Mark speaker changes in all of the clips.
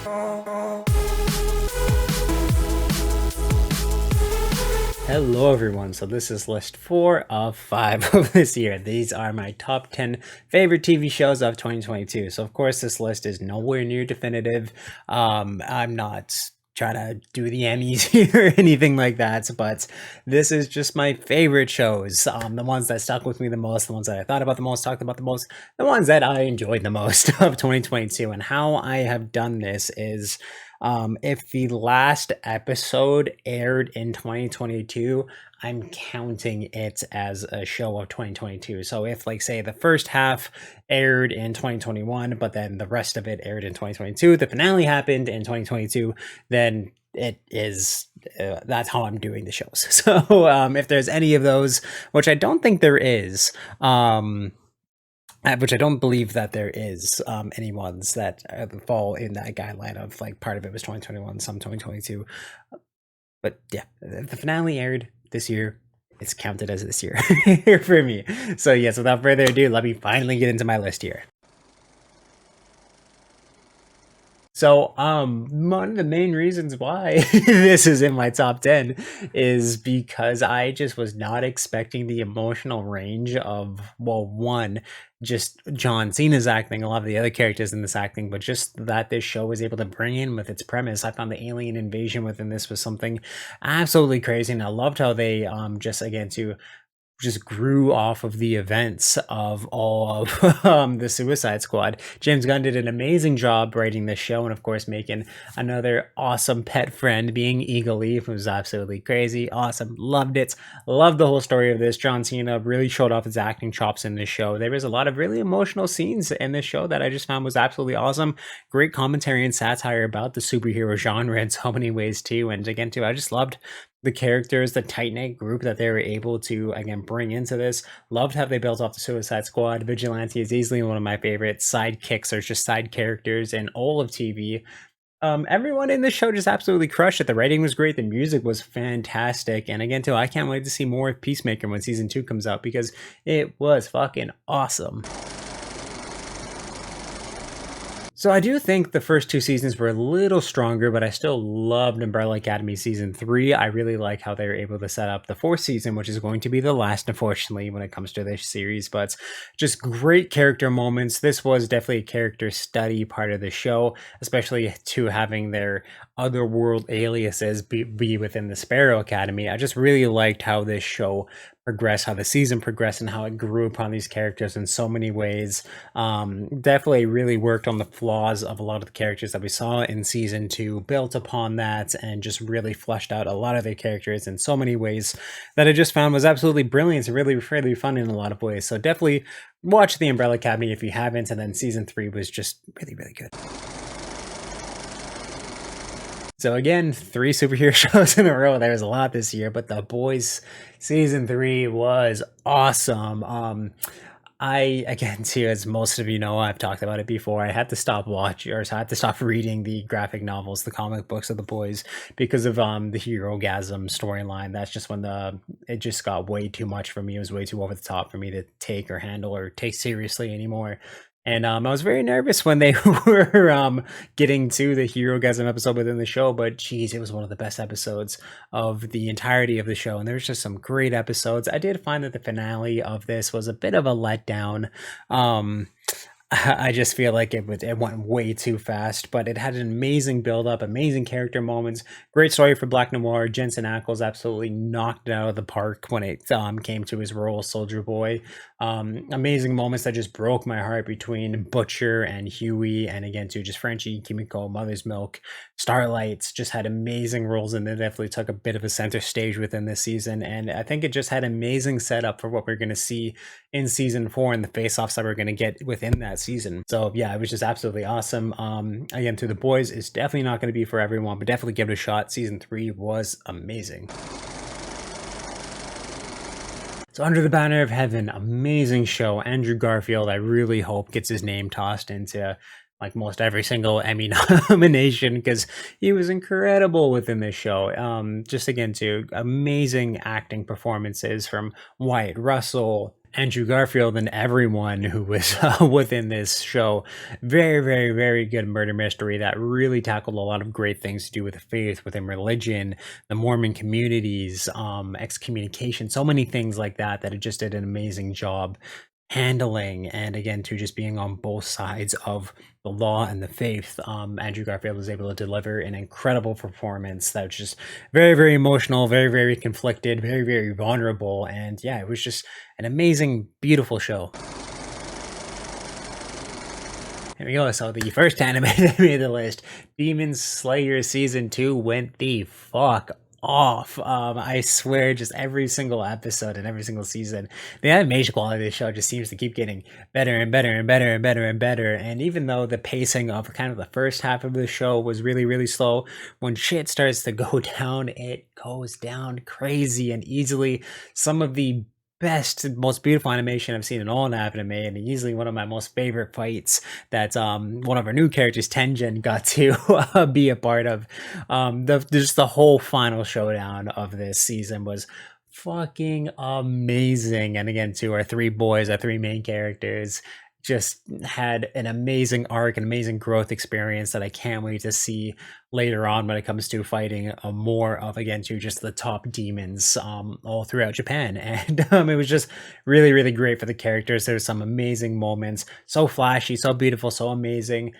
Speaker 1: Hello everyone, so this is list 4 of 5 of this year. These are my top 10 favorite TV shows of 2022. So of course this list is nowhere near definitive. I'm not trying to do the Emmys here or anything like that, but this is just my favorite shows. The ones that stuck with me the most, the ones that I thought about the most, talked about the most, the ones that I enjoyed the most of 2022. And how I have done this is if the last episode aired in 2022, I'm counting it as a show of 2022. So if, like, say the first half aired in 2021, but then the rest of it aired in 2022, the finale happened in 2022, then it is that's how I'm doing the shows. So if there's any of those, which I don't think there is, which I don't believe that there is any ones that fall in that guideline of, like, part of it was 2021, some 2022. But yeah, the finale aired this year. It's counted as this year for me. So yes, without further ado, let me finally get into my list here. So, one of the main reasons why this is in my top 10 is because I just was not expecting the emotional range of, well, one, just John Cena's acting, a lot of the other characters in this acting, but just that this show was able to bring in with its premise. I found the alien invasion within this was something absolutely crazy, and I loved how they, just again, to just grew off of the events of all of the Suicide Squad. James Gunn did an amazing job writing this show, and of course making another awesome pet friend being Eagle Leaf. It was absolutely crazy, awesome, loved it, loved the whole story of this. John Cena really showed off his acting chops in this show. There was a lot of really emotional scenes in this show that I just found was absolutely awesome. Great commentary and satire about the superhero genre in so many ways too, and again too, I just loved the characters, the tight-knit group that they were able to, again, bring into this. Loved how they built off the Suicide Squad. Vigilante is easily one of my favorite sidekicks or just side characters in all of TV. Everyone in this show just absolutely crushed it. The writing was great. The music was fantastic. And again, too, I can't wait to see more of Peacemaker when season 2 comes out because it was fucking awesome. So I do think the first 2 seasons were a little stronger, but I still loved Umbrella Academy season 3. I really like how they were able to set up the 4th season, which is going to be the last, unfortunately, when it comes to this series. But just great character moments. This was definitely a character study part of the show, especially to having their otherworld aliases be within the Sparrow Academy. I just really liked how this show progressed, how the season progressed, and how it grew upon these characters in so many ways. Definitely really worked on the flaws of a lot of the characters that we saw in season 2, built upon that, and just really fleshed out a lot of their characters in so many ways that I just found was absolutely brilliant and really, really fun in a lot of ways. So definitely watch The Umbrella Academy if you haven't, and then season 3 was just really, really good. So again, 3 superhero shows in a row. There was a lot this year, but The Boys season 3 was awesome. I, again, too, as most of you know, I've talked about it before. I had to stop watching, or I had to stop reading the graphic novels, the comic books of The Boys, because of the Hero-gasm storyline. That's just when it just got way too much for me. It was way too over the top for me to take or handle or take seriously anymore. And I was very nervous when they were getting to the Hero-gasm episode within the show, but geez, it was one of the best episodes of the entirety of the show. And there's just some great episodes. I did find that the finale of this was a bit of a letdown. I just feel like it went way too fast, but it had an amazing build up, amazing character moments, great story for Black Noir. Jensen Ackles absolutely knocked it out of the park when it came to his role, Soldier Boy. Amazing moments that just broke my heart between Butcher and Huey, and again too, just Frenchie, Kimiko, Mother's Milk, Starlights just had amazing roles, and they definitely took a bit of a center stage within this season. And I think it just had amazing setup for what we're going to see in season 4 and the face-offs that we're going to get within that season. So yeah, it was just absolutely awesome. Again, To The Boys is definitely not going to be for everyone, but definitely give it a shot. Season 3 was amazing. So Under the Banner of Heaven, amazing show. Andrew Garfield, I really hope gets his name tossed into like most every single Emmy nomination because he was incredible within this show. Just again, too, amazing acting performances from Wyatt Russell, Andrew Garfield and everyone who was within this show. Very, very, very good murder mystery that really tackled a lot of great things to do with faith, within religion, the Mormon communities, excommunication, so many things like that, that it just did an amazing job handling. And again, to just being on both sides of the law and the faith. Andrew Garfield was able to deliver an incredible performance that was just very, very emotional, very, very conflicted, very, very vulnerable. And yeah, it was just an amazing, beautiful show. Here we go. So the first anime that made the list, Demon Slayer Season 2 went the fuck off. I swear, just every single episode and every single season, the animation quality of the show just seems to keep getting better and better and better and better and better. And even though the pacing of kind of the first half of the show was really, really slow, when shit starts to go down, it goes down crazy and easily. Some of the best, most beautiful animation I've seen in all anime, and easily one of my most favorite fights that one of our new characters, Tenjin, got to be a part of. Just the whole final showdown of this season was fucking amazing. And again, to our three boys, our three main characters, just had an amazing arc, an amazing growth experience that I can't wait to see later on when it comes to fighting more of, again, to just the top demons all throughout Japan. And it was just really, really great for the characters. There's some amazing moments, so flashy, so beautiful, so amazing.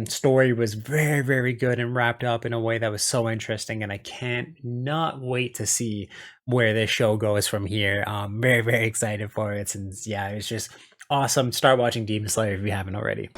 Speaker 1: Story was very, very good and wrapped up in a way that was so interesting, and I can't not wait to see where this show goes from here. Very, very excited for it. And yeah, it was just awesome. Start watching Demon Slayer if you haven't already.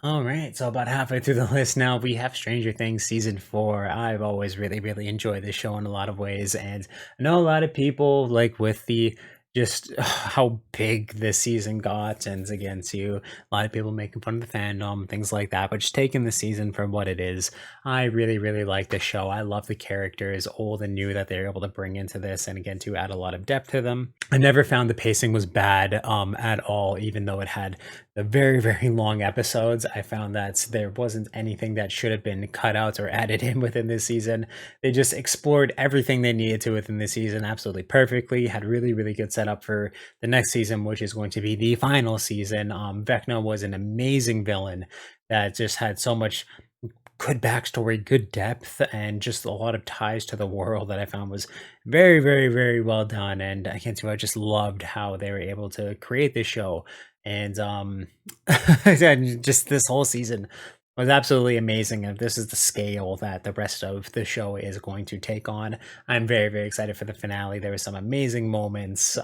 Speaker 1: All right, so about halfway through the list now, we have Stranger Things Season 4. I've always really, really enjoyed this show in a lot of ways, and I know a lot of people, like, with the just how big this season got, and again, to a lot of people making fun of the fandom, things like that, but just taking the season for what it is. I really, really like the show. I love the characters, old and new, that they're able to bring into this, and again, to add a lot of depth to them. I never found the pacing was bad at all, even though it had the very, very long episodes. I found that there wasn't anything that should have been cut out or added in within this season. They just explored everything they needed to within this season absolutely perfectly, had really, really good setup for the next season, which is going to be the final season. Vecna was an amazing villain that just had so much good backstory, good depth, and just a lot of ties to the world that I found was very, very, very well done. And I can't say I just loved how they were able to create this show. And and just this whole season was absolutely amazing. And this is the scale that the rest of the show is going to take on. I'm very, very excited for the finale. There were some amazing moments.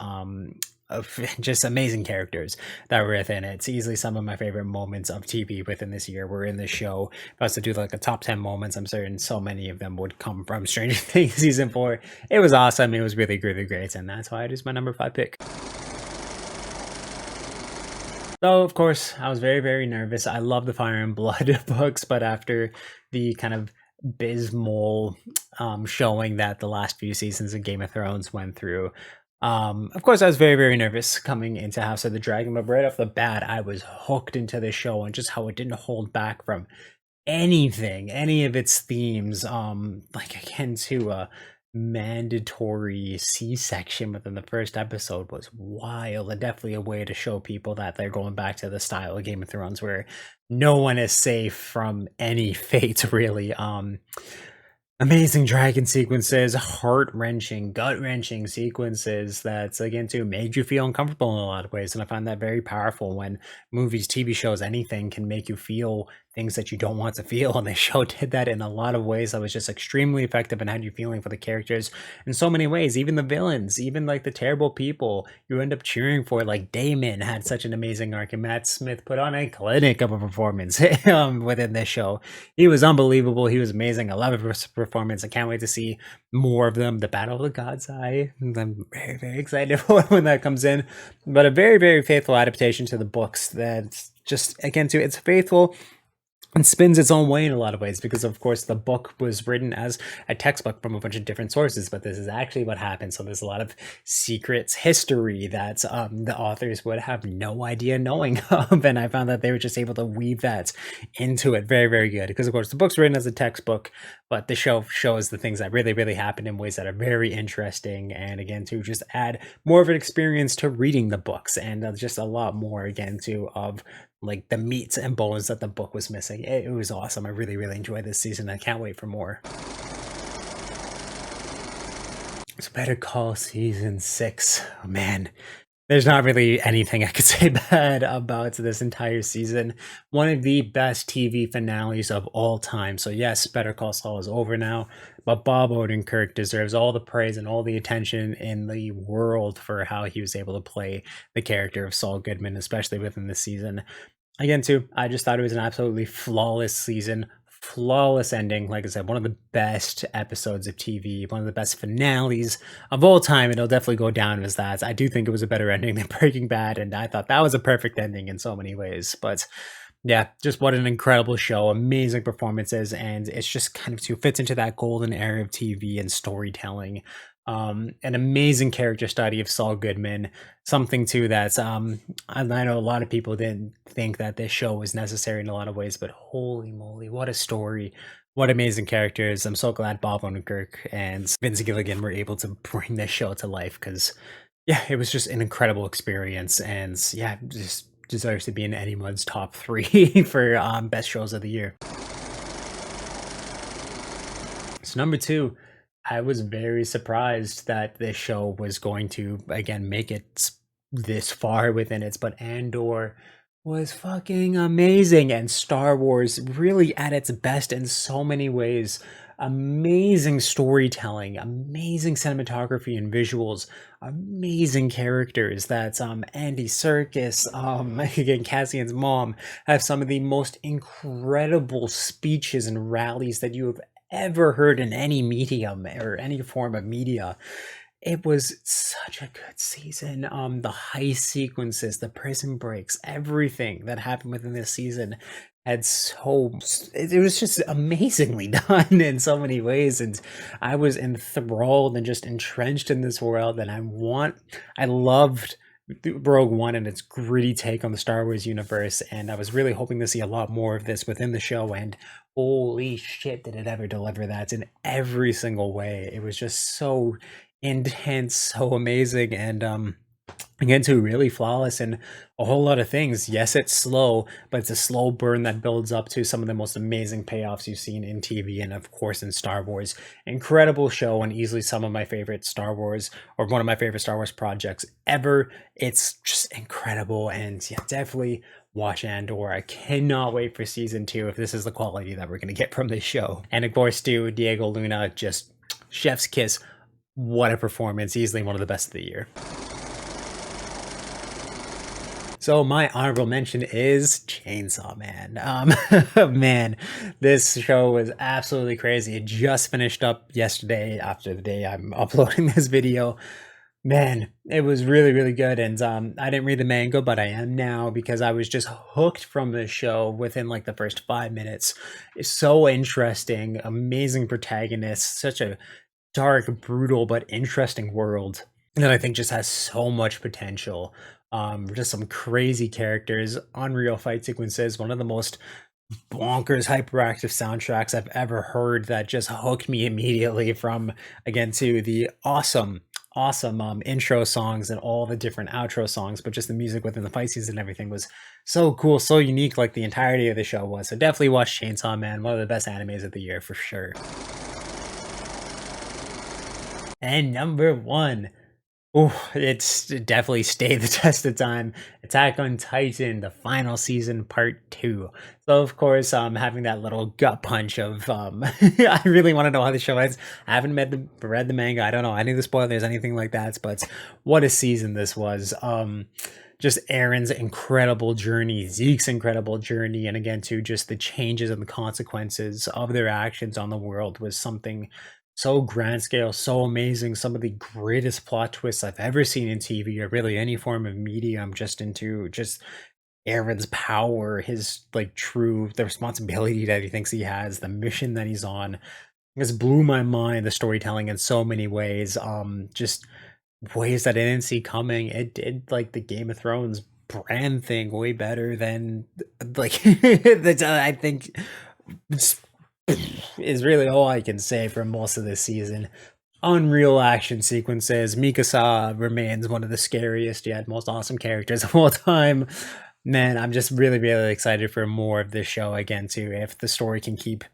Speaker 1: Of just amazing characters that were within it. It's easily some of my favorite moments of TV within this year were in this show. If I was to do like a top 10 moments, I'm certain so many of them would come from Stranger Things Season 4. It was awesome. It was really, really great. And that's why it is my number 5 pick. So, of course, I was very, very nervous. I love the Fire and Blood books, but after the kind of abysmal showing that the last few seasons of Game of Thrones went through, of course, I was very, very nervous coming into House of the Dragon, but right off the bat, I was hooked into the show and just how it didn't hold back from anything, any of its themes. Like, again, to a mandatory C-section within the first episode was wild, and definitely a way to show people that they're going back to the style of Game of Thrones where no one is safe from any fate, really. Amazing dragon sequences, heart-wrenching, gut-wrenching sequences that, again, too, made you feel uncomfortable in a lot of ways. And I find that very powerful when movies, TV shows, anything can make you feel things that you don't want to feel. And the show did that in a lot of ways that was just extremely effective and had you feeling for the characters in so many ways. Even the villains, even like the terrible people you end up cheering for, like Damon had such an amazing arc, and Matt Smith put on a clinic of a performance within this show. He was unbelievable. He was amazing. I love his performance. I can't wait to see more of them. The Battle of the God's Eye. I'm very, very excited for when that comes in. But a very, very faithful adaptation to the books. That's just, again, too, it's faithful and spins its own way in a lot of ways because of course the book was written as a textbook from a bunch of different sources, but this is actually what happened. So there's a lot of secrets history that the authors would have no idea knowing of, and I found that they were just able to weave that into it very, very good because of course the book's written as a textbook, but the show shows the things that really, really happen in ways that are very interesting, and again to just add more of an experience to reading the books, and just a lot more again to of like the meats and bones that the book was missing. It was awesome. I really, really enjoyed this season. I can't wait for more. It's Better Call season 6. Oh, man, there's not really anything I could say bad about this entire season. One of the best TV finales of all time. So yes, Better Call Saul is over now, but Bob Odenkirk deserves all the praise and all the attention in the world for how he was able to play the character of Saul Goodman, especially within the season. Again, too, I just thought it was an absolutely flawless season, flawless ending. Like I said, one of the best episodes of TV, one of the best finales of all time. It'll definitely go down as that. I do think it was a better ending than Breaking Bad, and I thought that was a perfect ending in so many ways. But yeah, just what an incredible show, amazing performances, and it's just kind of too fits into that golden era of TV and storytelling. An amazing character study of Saul Goodman, something too that's I know a lot of people didn't think that this show was necessary in a lot of ways, but holy moly, what a story! What amazing characters! I'm so glad Bob Odenkirk and Vince Gilligan were able to bring this show to life because yeah, it was just an incredible experience, and yeah, just deserves to be in anyone's top three for best shows of the year. So number two, I was very surprised that this show was going to again make it this far within its, but Andor was fucking amazing, and Star Wars really at its best in so many ways. Amazing storytelling, amazing cinematography and visuals, amazing characters. That's Andy Serkis, again Cassian's mom, have some of the most incredible speeches and rallies that you have ever heard in any medium or any form of media. It was such a good season. The heist sequences, the prison breaks, everything that happened within this season had it was just amazingly done in so many ways, and I was enthralled and just entrenched in this world. And I loved Rogue One and its gritty take on the Star Wars universe, and I was really hoping to see a lot more of this within the show. And holy shit, did it ever deliver that in every single way! It was just so intense, so amazing, and again too really flawless in a whole lot of things. Yes, it's slow, but it's a slow burn that builds up to some of the most amazing payoffs you've seen in TV and of course in Star Wars. Incredible show, and easily some of my favorite Star Wars, or one of my favorite Star Wars projects ever. It's just incredible, and yeah, definitely watch Andor. I cannot wait for season 2 if this is the quality that we're going to get from this show. And of course too, Diego Luna, just chef's kiss. What a performance, easily one of the best of the year. So my honorable mention is Chainsaw Man. Man, this show was absolutely crazy. It just finished up yesterday after the day I'm uploading this video. Man, it was really, really good. And I didn't read the manga, but I am now because I was just hooked from the show within like the first 5 minutes. It's so interesting, amazing protagonist, such a dark, brutal, but interesting world that I think just has so much potential. Just some crazy characters, unreal fight sequences, one of the most bonkers hyperactive soundtracks I've ever heard that just hooked me immediately from again to the awesome intro songs and all the different outro songs, but just the music within the fight scenes and everything was so cool, so unique, like the entirety of the show was. So definitely watch Chainsaw Man, one of the best animes of the year for sure. And number one, oh, it's definitely stayed the test of time. Attack on Titan, the final season, part 2. So of course, having that little gut punch of I really want to know how the show ends. I haven't read the manga. I don't know any of the spoilers, anything like that. But what a season this was. Just Aaron's incredible journey, Zeke's incredible journey, and again too, just the changes and the consequences of their actions on the world was something so grand scale, so amazing. Some of the greatest plot twists I've ever seen in TV or really any form of medium, just into just Aaron's power, his like the responsibility that he thinks he has, the mission that he's on. This blew my mind, the storytelling in so many ways. Just ways that I didn't see coming. It did like the Game of Thrones brand thing way better than like that's I think it's- is really all I can say for most of this season. Unreal action sequences. Mikasa remains one of the scariest yet most awesome characters of all time. Man, I'm just really, really excited for more of this show again too. If the story can keep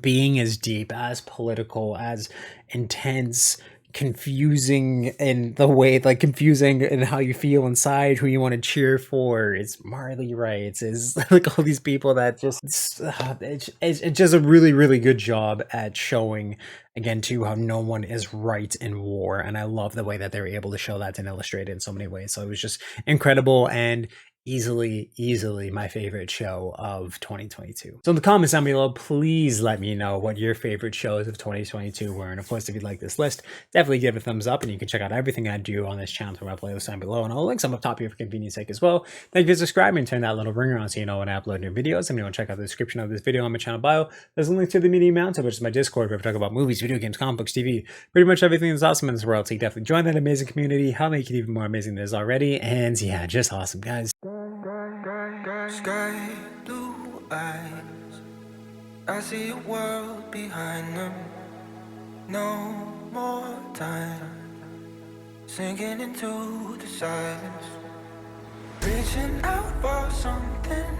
Speaker 1: being as deep, as political, as intense, confusing in the way, like confusing in how you feel inside, who you want to cheer for. It's Marley Wright, is like all these people that just it's just a really, really good job at showing again too how no one is right in war. And I love the way that they were able to show that and illustrate it in so many ways. So it was just incredible and easily my favorite show of 2022. So in the comments down below, please let me know what your favorite shows of 2022 were. And of course, if you like this list, definitely give it a thumbs up, and you can check out everything I do on this channel through my playlist down below, and I'll link some up top here for convenience sake as well. Thank you for subscribing and turn that little ringer on so you know when I upload new videos. And you want to check out the description of this video on my channel bio. There's a link to the Media Mountain, which is my Discord, where we talk about movies, video games, comic books, TV, pretty much everything that's awesome in this world. So you definitely join that amazing community. I'll make it even more amazing than it is already. And yeah, just awesome, guys.
Speaker 2: Sky blue eyes, I see a world behind them. No more time, sinking into the silence, reaching out for something